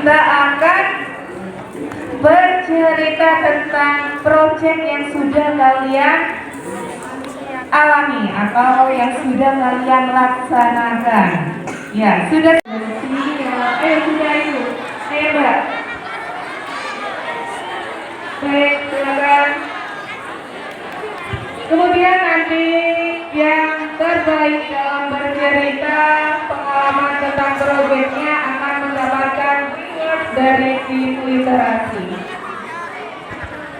kita akan bercerita tentang proyek yang sudah kalian alami atau yang sudah kalian laksanakan. Ya, sudah. Ayo sudah itu. Ayo Mbak. Baik, silakan. Kemudian nanti yang terbaik dalam bercerita pengalaman tentang proyeknya akan mendapatkan reward dari tim literasi.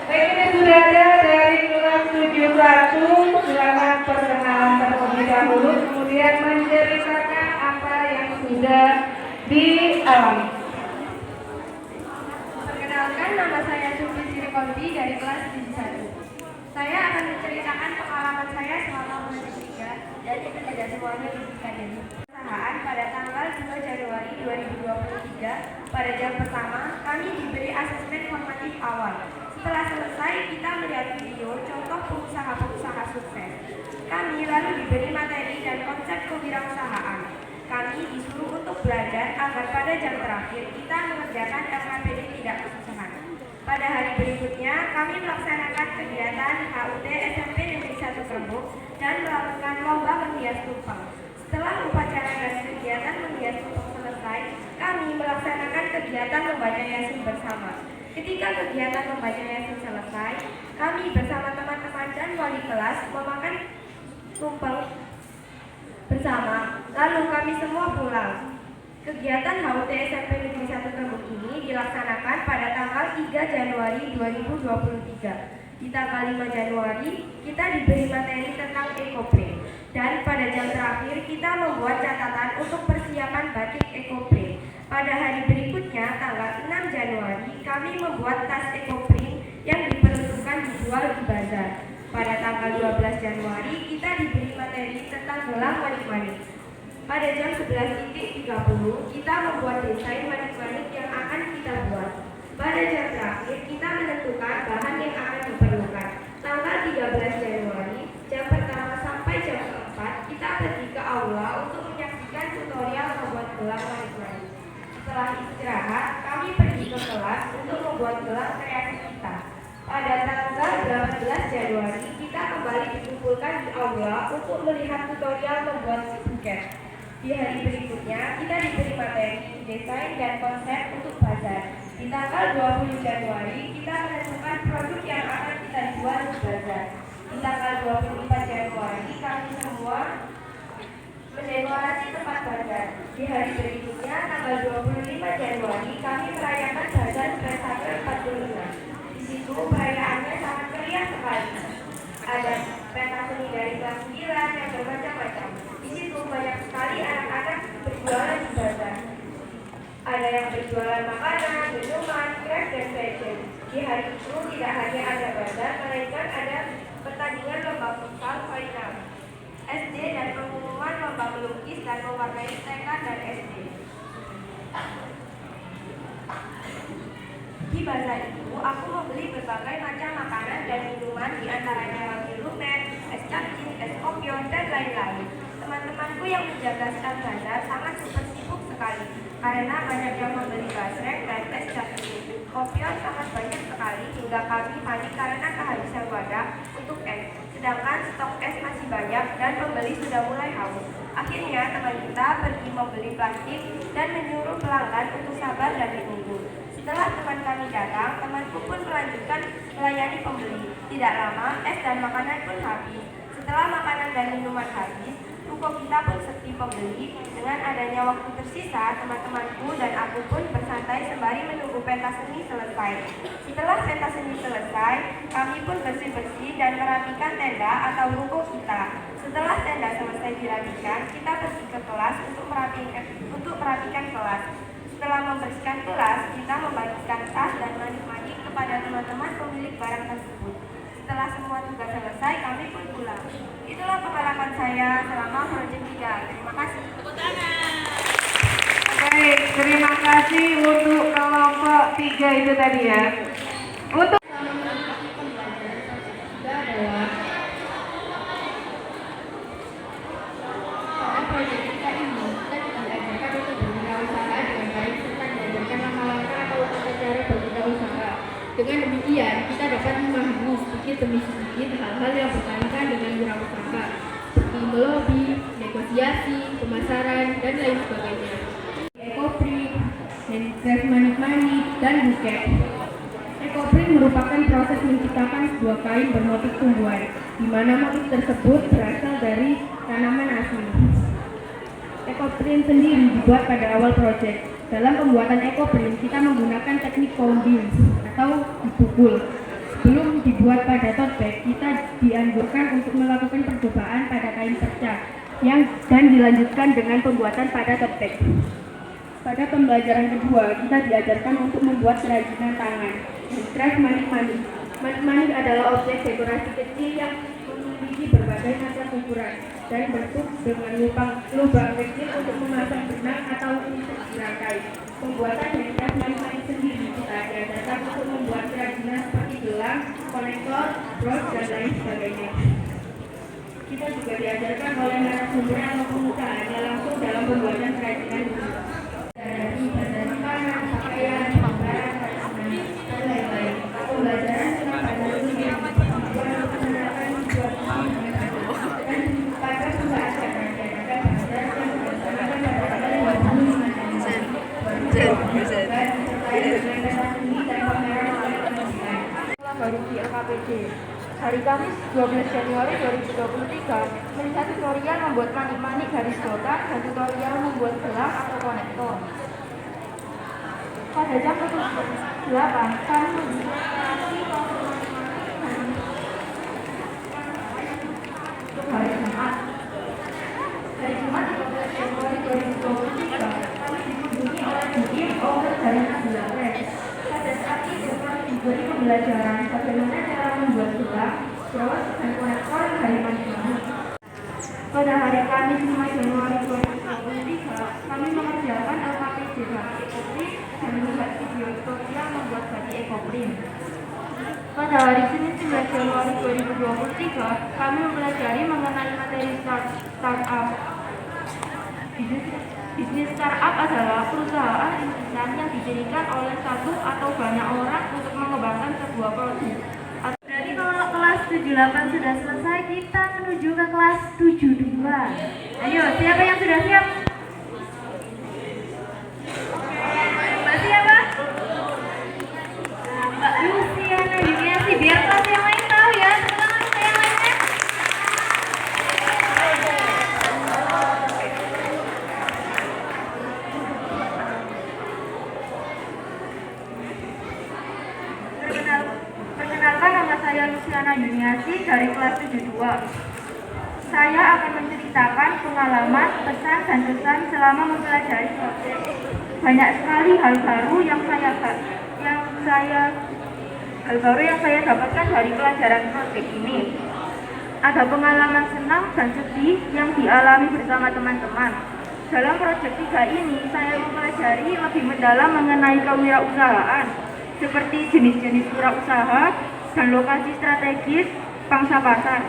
Baik, ini sudah ada dari kelas 71. Silakan perkenalan terlebih dahulu, kemudian menceritakan apa yang sudah dialami. Perkenalkan, nama saya Sufi Sirikoldi dari kelas 71. Saya akan menceritakan pengalaman saya selama bulan 3 dan itu tidak semuanya fisika dan perusahaan pada tanggal 2 Januari 2023. Pada jam pertama, kami diberi asesmen formatif awal. Setelah selesai, kita melihat video contoh pengusaha-pengusaha sukses. Kami lalu diberi materi dan konsep kewirausahaan. Kami disuruh untuk belajar agar pada jam terakhir kita mengerjakan LKPD tidak kesusahan. Pada hari berikutnya, kami melaksanakan kegiatan HUT SMP Negeri 1 Rembuk dan melakukan lomba menghias tumpeng. Setelah upacara dan kegiatan menghias tumpeng selesai, kami melaksanakan kegiatan membaca Yasin bersama. Ketika kegiatan membaca Yasin selesai, kami bersama teman-teman dan wali kelas memakan tumpeng bersama, lalu kami semua pulang. Kegiatan HUT SMP Negeri 1 Rembuk ini dilaksanakan pada tanggal 3 Januari 2023. Di tanggal 5 Januari, kita diberi materi tentang ekoprint. Dan pada jam terakhir, kita membuat catatan untuk persiapan batik ekoprint. Pada hari berikutnya, tanggal 6 Januari, kami membuat tas ekoprint yang diperuntukkan dijual di bazar. Pada tanggal 12 Januari, kita diberi materi tentang gelang manik-manik. Pada jam 11.30, kita membuat desain manik-manik yang akan kita buat. Pada jam terakhir, kita menentukan bahan yang akan diperlukan. Tanggal 13 Januari, jam pertama sampai jam 4, kita pergi ke aula untuk menyaksikan tutorial membuat gelang manik-manik. Setelah istirahat, kami pergi ke kelas untuk membuat gelang kreasi kita. Pada tanggal 18 Januari, kita kembali dikumpulkan di aula untuk melihat tutorial membuat buket. Di hari berikutnya, kita diberi materi, desain, dan konsep untuk bazar. Di tanggal 20 Januari, kita menentukan produk yang akan kita jual di bazar. Di tanggal 24 Januari, kami semua mendekorasi tempat bazar. Di hari berikutnya, tanggal 25 Januari, kami merayakan bazar Bersatu 45. Di situ perayaannya sangat meriah sekali. Ada pentas seni dari kelas 9 yang bermacam-macam. Di situ banyak sekali anak-anak berjualan di bazar. Ada yang berjualan makanan, minuman, craft, dan fashion. Di hari itu tidak hanya ada bazar, melainkan ada pertandingan lomba futsal final SD dan pengumuman lomba melukis dan mewarnai TK dan SD. Di bazar itu, aku membeli berbagai macam makanan dan minuman, di antaranya roti lumer, es capcin, es kopior, dan lain-lain. Teman-temanku yang menjaga stand bazar sangat super sibuk sekali, karena banyak yang membeli basrek dan es capcin. Kopior sangat banyak sekali, hingga kami panik karena kehabisan wadah untuk es. Sedangkan stok es masih banyak dan pembeli sudah mulai haus. Akhirnya teman kita pergi membeli plastik dan menyuruh pelanggan untuk sabar dan menunggu. Setelah teman kami datang, temanku pun melanjutkan melayani pembeli. Tidak lama, es dan makanan pun habis. Setelah makanan dan minuman habis, ruko kita pun sepi pembeli. Dengan adanya waktu tersisa, teman-temanku dan aku pun bersantai sembari menunggu pentas seni selesai. Setelah pentas seni selesai, kami pun bersih-bersih dan merapikan tenda atau ruko kita. Setelah tenda selesai dirapikan, kita pergi ke kelas untuk merapikan kelas. Setelah membersihkan kelas, kita membagikan tas dan manik-manik kepada teman-teman pemilik barang tersebut. Setelah semua tugas selesai, kami pun pulang. Itulah pengalaman saya selama proyek 3. Terima kasih. Baik, terima kasih untuk kelompok 3 itu tadi ya. Untuk proyek kita ini kita diajarkan untuk berwirausaha dengan baik serta diajarkan lama-lama Dengan demikian, kita dapat memahami sedikit demi sedikit hal-hal yang berkaitan dengan wirausaha, seperti melobi, negosiasi, pemasaran, dan lain sebagainya. Ekoprint, handcraft manik-manik, dan buket. Ekoprint merupakan proses menciptakan sebuah kain bermotif tumbuhan, di mana motif tersebut berasal dari tanaman asli. Ekoprint sendiri dibuat pada awal proyek. Dalam pembuatan ekoprint, kita menggunakan teknik pounding atau dipukul. Sebelum dibuat pada tote bag, kita dianjurkan untuk melakukan percobaan pada kain perca dan dilanjutkan dengan pembuatan pada tote bag. Pada pembelajaran kedua, kita diajarkan untuk membuat kerajinan tangan. Handcraft manik-manik. Manik-manik adalah objek dekorasi kecil yang memiliki berbagai macam ukuran dan bentuk dengan lubang kecil untuk memasang benang atau untuk dirangkai. Pembuatan handcraft manik-manik sendiri kita diajarkan untuk membuat kerajinan seperti gelang, konektor, bros, dan lain sebagainya. Kita juga diajarkan oleh narasumber atau pengusahanya langsung dalam pembuatan kerajinan ini. Dari makanan, pakaian, barang, dan lain-lain. Pembelajaran tentang pada dunia mengenalkan sebuah dan pada pembahasan yang diadakan belajar yang dilaksanakan pada tanggal 25 baru di LKPD. Hari Kamis 12 Januari 2023, Melissa tutorial membuat manik-manik garis kotak dan tutorial membuat gelang atau konektor. Pada jam 8, kami menggunakan untuk hari Jumat. Hari Jumat 12 Januari 2023, kami dikunjungi oleh Bukim Owner dari Nabila Press. Pada saat itu kami diberi pembelajaran bagaimana cara membuat gelang, bros, dan konektor dari manik-manik. Pada hari Kamis 5 Januari 2023, kami mengerjakan LKPD bagi ekoprint dan membuat video tutorial membuat bagi ekoprint. Pada hari Senin 9 Januari 2023, kami mempelajari mengenai materi startup. Bisnis startup adalah perusahaan rintisan yang didirikan oleh satu atau banyak orang untuk mengembangkan sebuah produk. Jadi kalau kelas 78 sudah selesai, kita menuju ke kelas 72. Ayo, siapa yang sudah siap? Mbak siapa? Mbak Luciana Yuniasi, biar kelas yang lain tahu ya. Semangat yang lainnya. Perkenalkan, nama saya Luciana Yuniasi dari kelas 72. Saya akan menceritakan pengalaman, pesan, dan kesan selama mempelajari proyek. Banyak sekali hal baru yang saya dapatkan dari pelajaran proyek ini. Ada pengalaman senang dan sedih yang dialami bersama teman-teman. Dalam proyek 3 ini, saya mempelajari lebih mendalam mengenai kewirausahaan, seperti jenis-jenis wirausaha dan lokasi strategis pangsa pasar.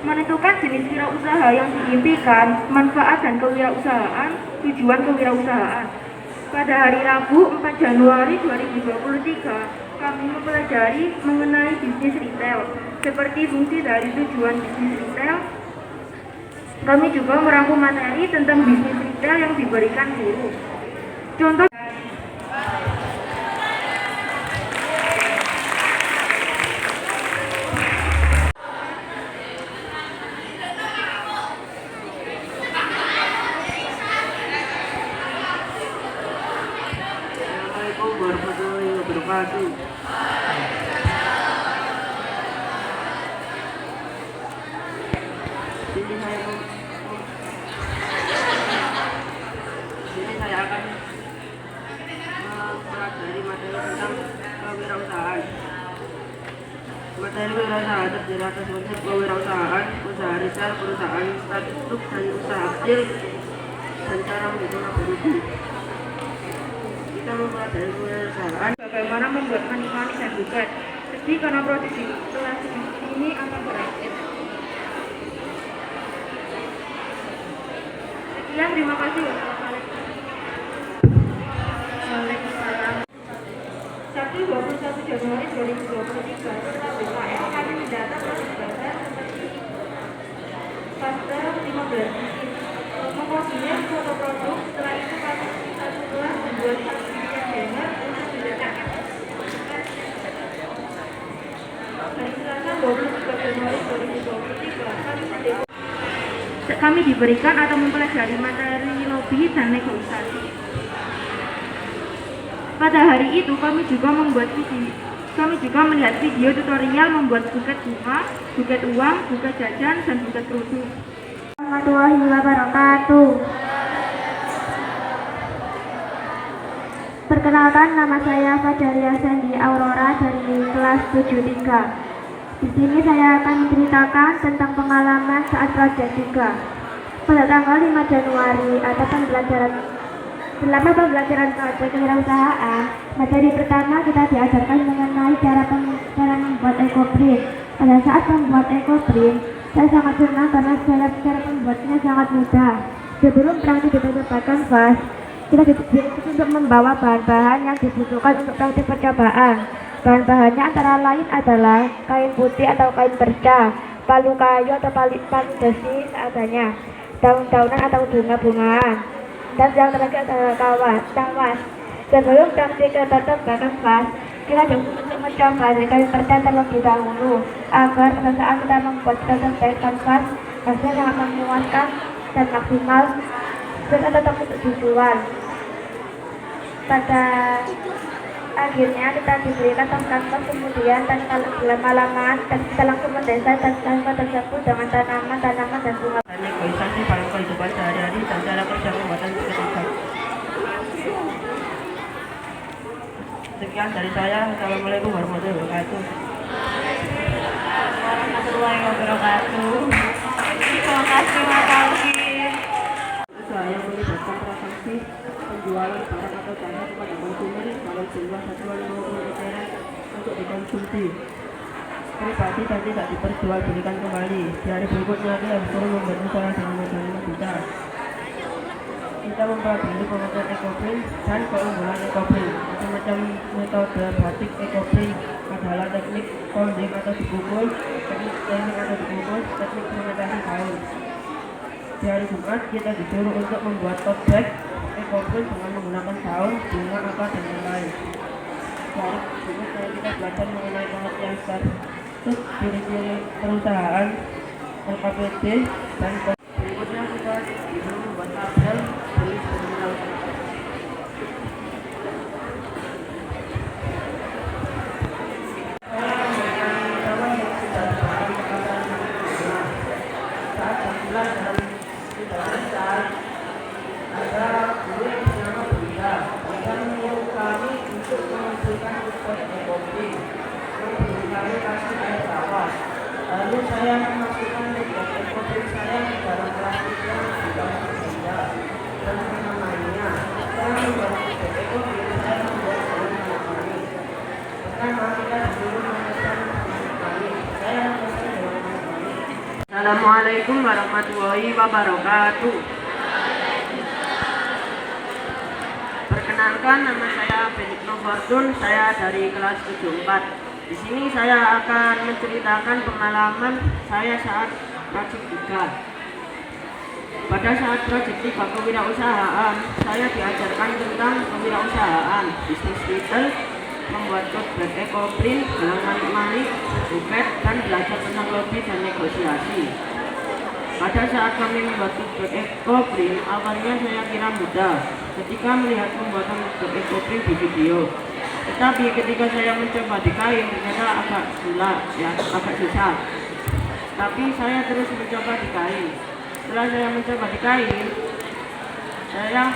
Menentukan jenis wirausaha yang diimpikan, manfaat dan kewirausahaan, tujuan kewirausahaan. Pada hari Rabu 4 Januari 2023, kami mempelajari mengenai bisnis retail, seperti fungsi dari tujuan bisnis retail. Kami juga merangkum materi tentang bisnis retail yang diberikan guru. Contoh warahmatullahi wabarakatuh. Jadi saya akan mempelajari materi tentang kewirausahaan. Materi kewirausahaan terdiri atas konsep kewirausahaan, usaha retail, perusahaan status dan usaha kecil, dan cara menghitung laba rugi. Kita mempelajari kewirausahaan, bagaimana membuat manik-manik dan buket. Jadi karena produksi kelas ini akan berakhir. Sekian, terima kasih. Waalaikumsalam. Sabtu 21 2023. Eko kami mendata produk dasar seperti fase 15 biji. Memposisinya foto produk, setelah itu kami telah membuat sertifikat banner untuk diletakkan. Hari Selasa 23 Januari 2023 kami diberikan atau mempelajari materi lobby dan negosiasi. Pada hari itu kami juga melihat video tutorial membuat buket bunga, buket uang, buket jajan, dan buket kerudung. Warahmatullahi wabarakatuh. Perkenalkan, nama saya Fajaria Sandy Aurora dari kelas 73. Di sini saya akan menceritakan tentang pengalaman saat proyek 3. Pada tanggal 5 Januari ada selama pembelajaran proyek kewirausahaan, materi pertama kita diajarkan mengenai cara membuat ekoprint. Pada saat membuat ekoprint, saya sangat senang karena cara membuatnya sangat mudah. Sebelum praktik kita coba kanvas, kita dituntut untuk membawa bahan-bahan yang dibutuhkan untuk praktik percobaan. Bahan-bahannya antara lain adalah kain putih atau kain perca, palu kayu atau palu besi seadanya, daun-daunan atau bunga-bungaan, dan yang terakhir adalah tawas. Sebelum praktik kita coba kanvas, kita untuk mencoba dari kain perca terlebih dahulu, agar pada saat kita membuat prototipe kanvas hasilnya sangat memuaskan dan maksimal serta tetap untuk dijual. Pada akhirnya kita diberikan kanvas, kemudian dan lama-lama kita langsung mendesain kanvas tersebut dengan tanaman dan bunga. Negosiasi dalam kehidupan sehari-hari dan cara kerja pembuatan ketika. Sekian dari saya. Assalamualaikum warahmatullahi wabarakatuh. Warahmatullahi wabarakatuh. Terima kasih Mas Alki. Saya melibatkan transaksi penjualan barang atau jasa kepada konsumen dalam jumlah satuan maupun eceran untuk dikonsumsi pribadi dan tidak diperjualbelikan kembali. Di hari berikutnya kita disuruh membuat usaha dengan modal besar. Kita mempelajari pengertian ekoprint dan keunggulan ekoprint. Macam-macam metode batik ekoprint adalah teknik folding atau dibungkus, teknik atau dibungkus, teknik fermentasi daun. Di hari Jumat kita disuruh untuk membuat tote bag ekoprint dengan menggunakan daun, bunga, akar, dan lain-lain. Di hari Jumat kita belajar mengenai pengertian status ciri-ciri perusahaan, LKPD, dan berikutnya kita disuruh membuat tabel tulis kriminal. Saat berbulan dalam ada guru yang bernama Buya dan menyuruh kami untuk mengumpulkan buku ekoprint. Kami kasih air tawar. Lalu saya memasukkan buku ekoprint saya ke dalam plastik yang sudah berbeda dan menemaninya. Saya membuat buku ekoprint, saya membuat dengan kami. Pertama kita disuruh memesan kami. Saya memesan dengan kami. Assalamualaikum warahmatullahi wabarakatuh. Perkenalkan, nama saya Benigno Fortun, saya dari kelas 74. Di sini saya akan menceritakan pengalaman saya saat proyek 3. Pada saat proyek 3 kewirausahaan, saya diajarkan tentang kewirausahaan, bisnis retail, membuat tote bag ekoprint, gelang manik-manik, buket, dan belajar tentang lobby dan negosiasi. Pada saat kami membuat tote bag ekoprint, awalnya saya kira mudah ketika melihat pembuatan tote bag ekoprint di video. Tetapi ketika saya mencoba di kain, ternyata agak susah. Tapi saya terus mencoba di kain. Setelah saya mencoba di kain, saya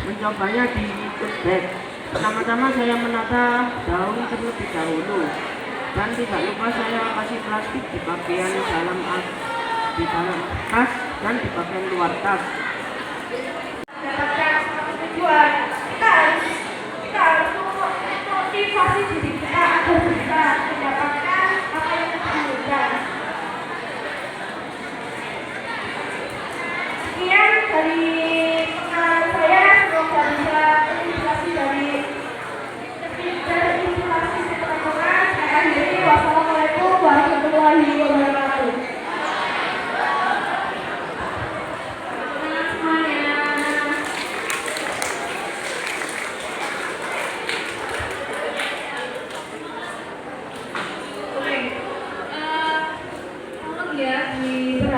mencobanya di tote bag. Pertama-tama saya menata daun terlebih dahulu, dan tidak lupa saya kasih plastik di bagian dalam tas dan di bagian luar tas. Dapatkan tujuan, kita harus motivasi diri kita agar bisa mendapatkan apa yang kita inginkan. Sekian dari pengalaman saya, semoga bisa terinspirasi dari teman-teman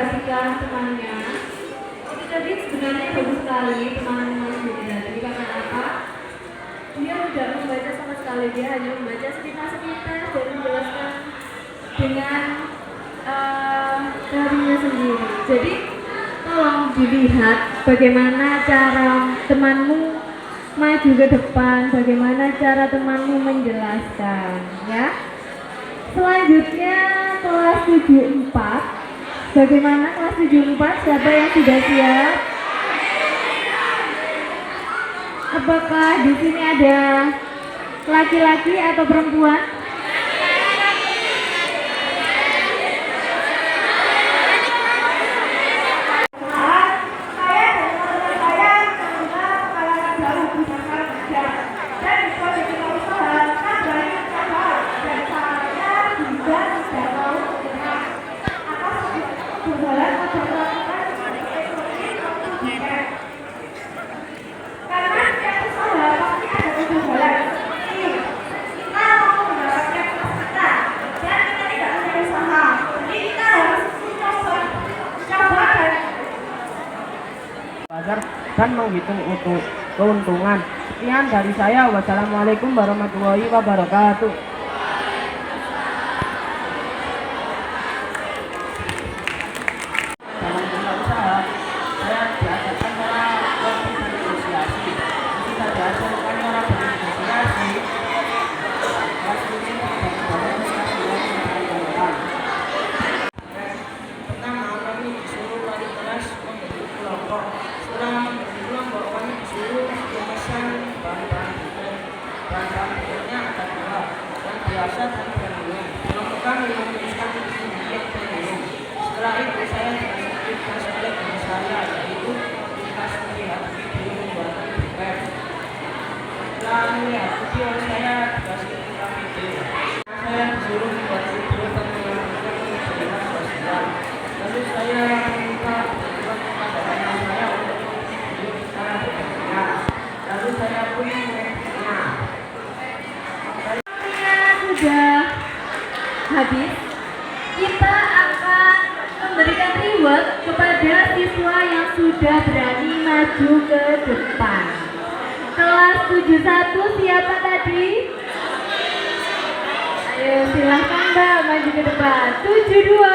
memperhatikan temannya. Itu tadi sebenarnya bagus sekali teman-teman ini tadi. Karena apa? Dia tidak membaca sama sekali, dia hanya membaca sepintas-sepintas dan menjelaskan dengan darinya sendiri. Jadi tolong dilihat bagaimana cara temanmu maju ke depan, bagaimana cara temanmu menjelaskan, ya. Selanjutnya kelas 74. Bagaimana kelas 74? Siapa yang sudah siap? Apakah di sini ada laki-laki atau perempuan? Dan menghitung keuntungan. Sekian dari saya. Wassalamualaikum warahmatullahi wabarakatuh. Dalam dunia usaha, saya diajarkan cara bernegosiasi. Kita diajarkan cara bernegosiasi. Pertama, kami disuruh lari keras membentuk kelompok. Setelah membentuk kelompok, kami disuruh memesan bahan-bahan berikutnya ada dua, yang biasa dan premium. Kelompok kami memutuskan visi yang premium. Setelah itu saya dikasih tugas oleh guru saya, yaitu tugas melihat video pembuatan web. Setelah melihat video, saya dikasih tentang video. Saya disuruh membuat video tentang media sosial. Lalu saya meminta bantuan kepada teman saya untuk video secara berbeda. Lalu saya pun mengeditnya. Sudah habis. Kita akan memberikan reward kepada siswa yang sudah berani maju ke depan. Kelas 71 siapa tadi? Ayo silahkan Mbak maju ke depan. 72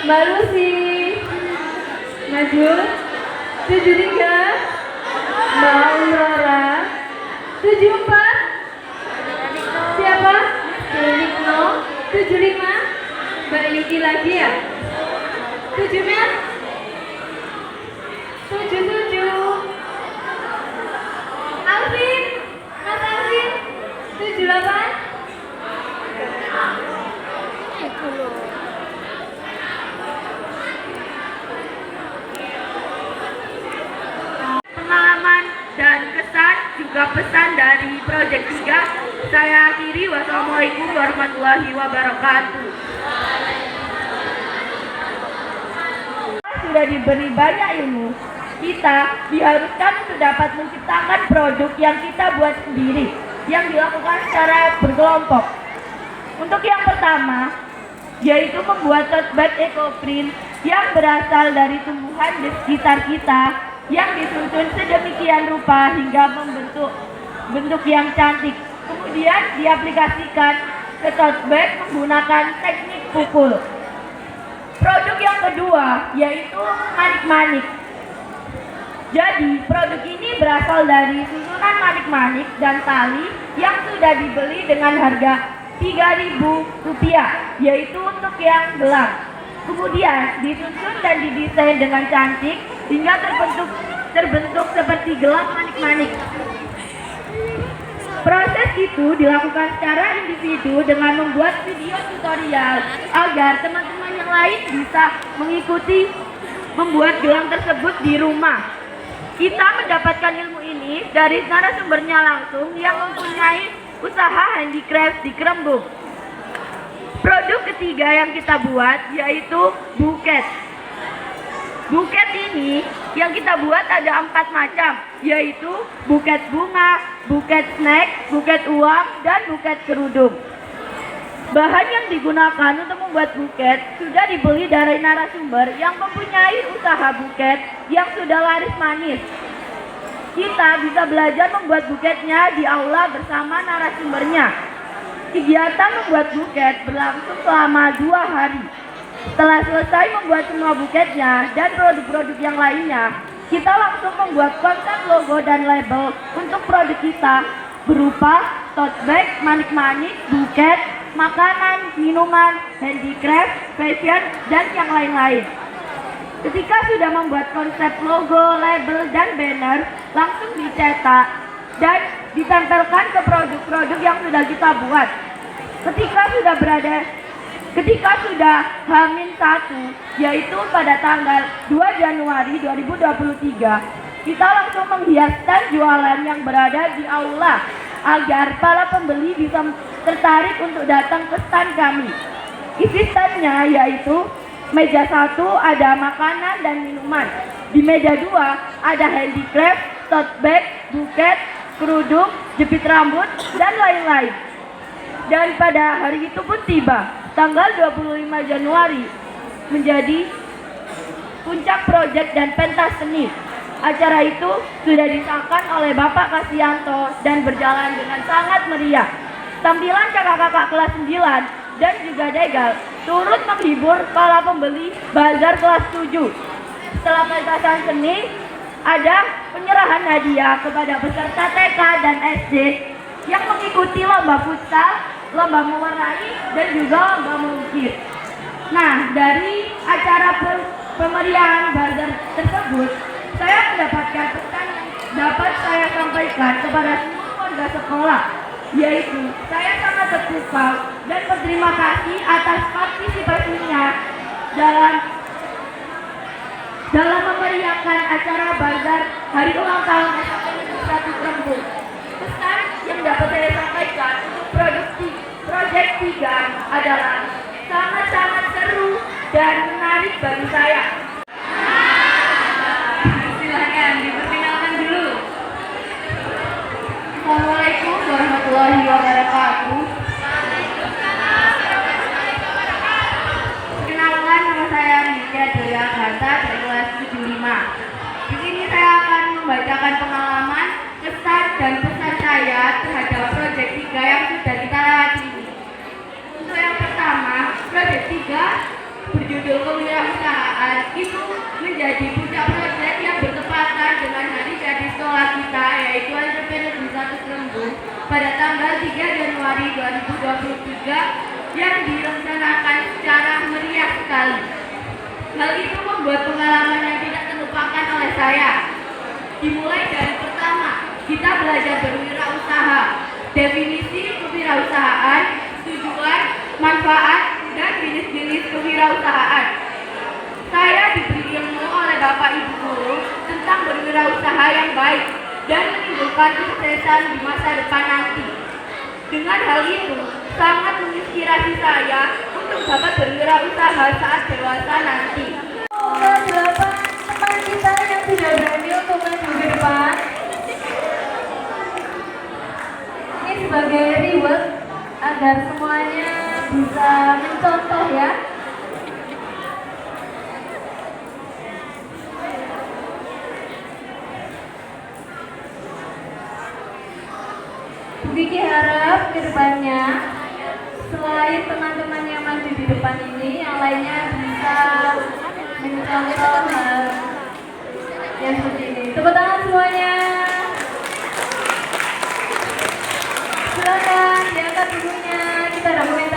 Mbak Lucy maju. 73 Mbak Aurora. 74 siapa? Delikno. 75 Mbak Yuki lagi ya? 7-nya? 77 Alvin. Mas Alvin. 78 pengalaman dan kesan juga pesan dari Project 3 saya akhiri. Wassalamualaikum warahmatullahi wabarakatuh. Sudah diberi banyak ilmu, kita diharuskan untuk dapat menciptakan produk yang kita buat sendiri, yang dilakukan secara berkelompok. Untuk yang pertama, yaitu membuat tote bag eco-print yang berasal dari tumbuhan di sekitar kita, yang disusun sedemikian rupa hingga membentuk bentuk yang cantik. Kemudian diaplikasikan ke tote bag menggunakan teknik pukul. Produk yang kedua yaitu manik-manik. Jadi produk ini berasal dari susunan manik-manik dan tali yang sudah dibeli dengan harga Rp3.000, yaitu untuk yang gelang. Kemudian disusun dan didesain dengan cantik hingga terbentuk seperti gelang manik-manik. Proses itu dilakukan secara individu dengan membuat video tutorial agar teman-teman yang lain bisa mengikuti membuat gelang tersebut di rumah. Kita mendapatkan ilmu ini dari narasumbernya langsung yang mempunyai usaha handicraft di Kerembung. Produk ketiga yang kita buat yaitu buket. Buket ini yang kita buat ada 4 macam, yaitu buket bunga, buket snack, buket uang, dan buket kerudung. Bahan yang digunakan untuk membuat buket sudah dibeli dari narasumber yang mempunyai usaha buket yang sudah laris manis. Kita bisa belajar membuat buketnya di aula bersama narasumbernya. Kegiatan membuat buket berlangsung selama 2 hari. Setelah selesai membuat semua buketnya dan produk-produk yang lainnya, kita langsung membuat konsep logo dan label untuk produk kita berupa tote bag, manik-manik, buket, makanan, minuman, handicraft, fashion, dan yang lain-lain. Ketika sudah membuat konsep logo, label, dan banner, langsung dicetak dan ditempelkan ke produk-produk yang sudah kita buat. Ketika sudah H-1, yaitu pada tanggal 2 Januari 2023, kita langsung menghias stand jualan yang berada di aula agar para pembeli bisa tertarik untuk datang ke stand kami. Isi standnya yaitu meja 1 ada makanan dan minuman. Di meja 2 ada handicraft, tote bag, buket, kerudung, jepit rambut, dan lain-lain. Dan pada hari itu pun tiba, tanggal 25 Januari menjadi puncak proyek dan pentas seni. Acara itu sudah disahkan oleh Bapak Kasianto dan berjalan dengan sangat meriah. Tampilan kakak-kakak kelas 9 dan juga Degal turut menghibur para pembeli bazar kelas 7. Setelah pentasan seni, ada penyerahan hadiah kepada peserta TK dan SD yang mengikuti lomba futsal, lomba mewarnai, dan juga lomba melukis. Nah, dari acara pemeriahan bazar tersebut, saya mendapatkan pesan yang dapat saya sampaikan kepada semua warga sekolah, yaitu saya sangat bersyukur dan berterima kasih atas partisipasinya dalam memeriahkan acara bazar hari ulang tahun SMP Negeri 1 Rembung. Pesan yang dapat saya sampaikan untuk proyek 3 adalah sangat-sangat seru dan menarik bagi saya. Silakan diperkenalkan dulu. Assalamualaikum warahmatullahi wabarakatuh. Perkenalkan, nama saya Nitya Delia Agatha dari kelas 75. Di sini saya akan membacakan pengalaman, kesan, dan pesan saya terhadap proyek 3 yang sudah kita lewati ini. Untuk yang pertama, proyek 3 berjudul kewirausahaan itu menjadi puncak proyek yang bertepatan dengan hari jadi sekolah kita, yaitu SMP Negeri 1 Rembung pada tanggal 3 Januari 2023 yang direncanakan secara meriah sekali. Hal itu membuat pengalaman yang tidak terlupakan oleh saya. Dimulai dari pertama, kita belajar berwirausaha, definisi kewirausahaan, tujuan, manfaat, dan jenis-jenis kewirausahaan. Saya diberi ilmu oleh Bapak Ibu Guru tentang berwirausaha yang baik dan menimbulkan kesuksesan di masa depan nanti. Dengan hal itu, sangat menginspirasi saya untuk dapat berwirausaha saat dewasa nanti. Delapan teman kita yang sudah berani untuk maju ke depan. Ini sebagai reward agar semuanya bisa mencontoh ya. Vicky harap ke depannya selain teman-teman yang maju di depan ini, yang lainnya bisa mencontoh hal yang seperti ini. Tepuk tangan semuanya. Silakan diangkat bukunya, kita dokumentasi.